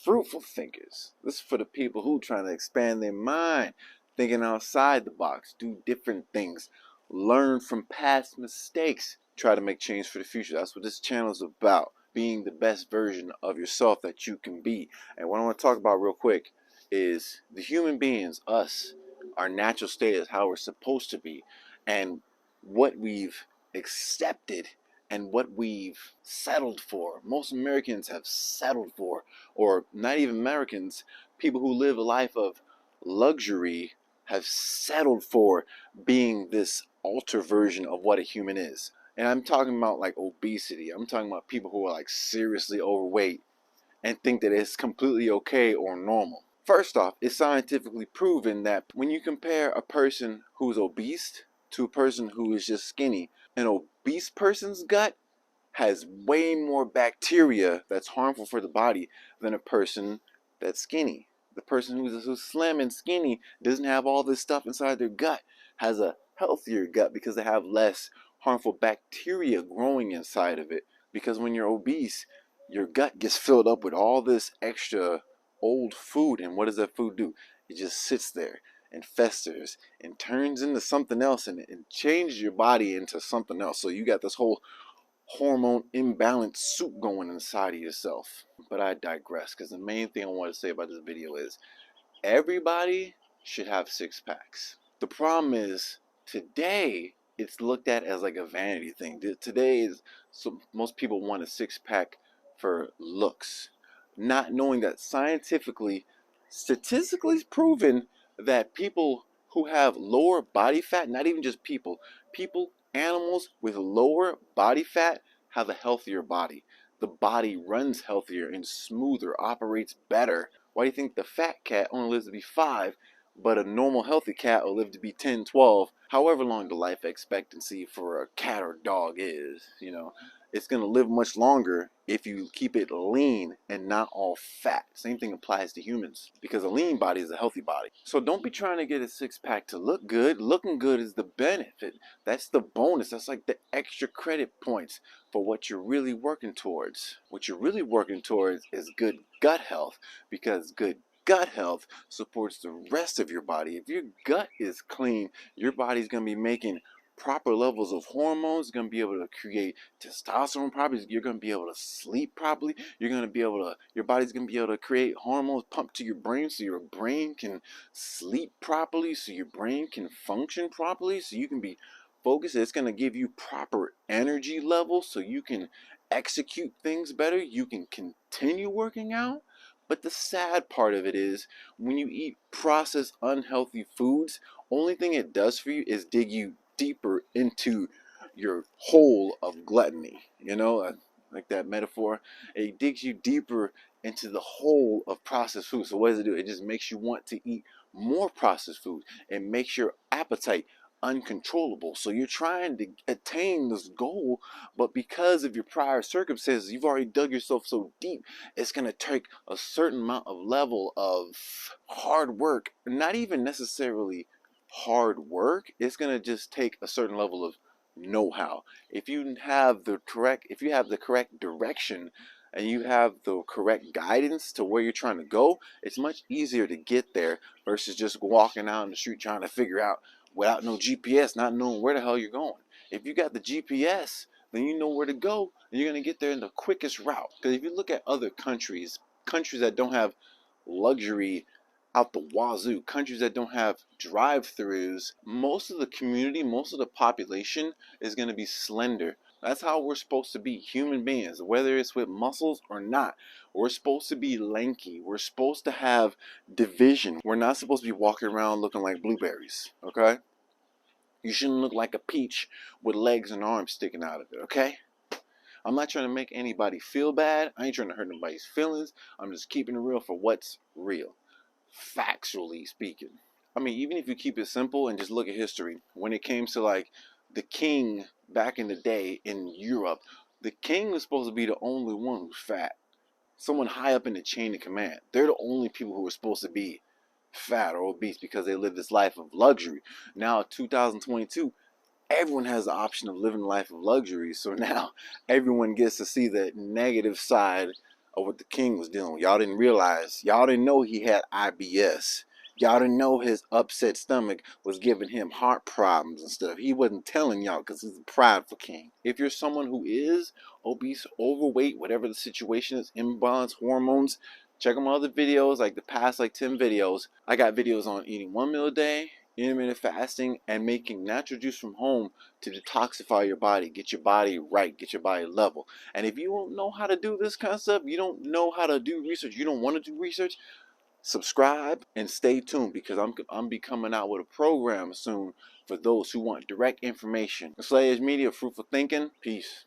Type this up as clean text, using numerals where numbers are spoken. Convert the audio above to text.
fruitful thinkers. This is for the people who trying to expand their mind, thinking outside the box, do different things, learn from past mistakes, try to make change for the future. That's what this channel is about, being the best version of yourself that you can be. And what I want to talk about real quick is the human beings, us, our natural state is how we're supposed to be, and what we've accepted and what we've settled for. Most Americans have settled for, or not even Americans, people who live a life of luxury have settled for being this alter version of what a human is. And I'm talking about like obesity. I'm talking about people who are like seriously overweight and think that it's completely okay or normal. First off, it's scientifically proven that when you compare a person who's obese to a person who is just skinny, an obese person's gut has way more bacteria that's harmful for the body than a person that's skinny. The person who's slim and skinny doesn't have all this stuff inside their gut, has a healthier gut because they have less harmful bacteria growing inside of it. Because when you're obese, your gut gets filled up with all this extra old food, and what does that food do? It just sits there and festers and turns into something else, and changes your body into something else. So you got this whole hormone imbalance soup going inside of yourself. But I digress, because the main thing I want to say about this video is everybody should have six packs. The problem is today it's looked at as like a vanity thing. Today is, so most people want a six pack for looks, not knowing that scientifically, statistically it's proven that people who have lower body fat, not even just people, animals with lower body fat have a healthier body. The body runs healthier and smoother, operates better. Why do you think the fat cat only lives to be 5, but a normal healthy cat will live to be 10, 12, however long the life expectancy for a cat or dog is, you know? It's going to live much longer if you keep it lean and not all fat. Same thing applies to humans, because a lean body is a healthy body. So don't be trying to get a six pack to look good. Looking good is the benefit. That's the bonus. That's like the extra credit points for what you're really working towards. What you're really working towards is good gut health, because good gut health supports the rest of your body. If your gut is clean, your body's going to be making proper levels of hormones, going to be able to create testosterone properly, you're going to be able to sleep properly, you're going to be able to, your body's going to be able to create hormones pumped to your brain so your brain can sleep properly, so your brain can function properly, so you can be focused. It's going to give you proper energy levels so you can execute things better, you can continue working out. But the sad part of it is when you eat processed unhealthy foods, only thing it does for you is dig you deeper into your hole of gluttony. You know, like that metaphor. It digs you deeper into the hole of processed food. So what does it do? It just makes you want to eat more processed food. It makes your appetite uncontrollable. So you're trying to attain this goal, but because of your prior circumstances, you've already dug yourself so deep, it's going to take a certain amount of level of hard work, not even necessarily hard work. It's going to just take a certain level of know-how. If you have the correct direction and you have the correct guidance to where you're trying to go, it's much easier to get there versus just walking out in the street trying to figure out without no GPS, not knowing where the hell you're going. If you got the GPS, then you know where to go and you're going to get there in the quickest route. Because if you look at other countries that don't have luxury out the wazoo, countries that don't have drive-throughs, most of the community, most of the population is going to be slender. That's how we're supposed to be, human beings, whether it's with muscles or not. We're supposed to be lanky. We're supposed to have division. We're not supposed to be walking around looking like blueberries, okay? You shouldn't look like a peach with legs and arms sticking out of it, okay? I'm not trying to make anybody feel bad. I ain't trying to hurt nobody's feelings. I'm just keeping it real for what's real, factually speaking. I mean, even if you keep it simple and just look at history, when it came to like the king back in the day in Europe, the king was supposed to be the only one who's fat. Someone high up in the chain of command. They're the only people who are supposed to be fat or obese because they live this life of luxury. Now, 2022, everyone has the option of living a life of luxury. So now everyone gets to see the negative side of what the king was dealing with. Y'all didn't realize, y'all didn't know he had IBS. Y'all didn't know his upset stomach was giving him heart problems and stuff. He wasn't telling y'all because he's a prideful king. If you're someone who is obese, overweight, whatever the situation is, imbalance, hormones, check out my other videos, like the past 10 videos. I got videos on eating 1 meal a day, intermittent fasting, and making natural juice from home to detoxify your body, get your body right, get your body level. And if you don't know how to do this kind of stuff, you don't know how to do research, you don't want to do research, subscribe and stay tuned, because I'm be coming out with a program soon for those who want direct information. Slayers Media, Fruitful Thinking. Peace.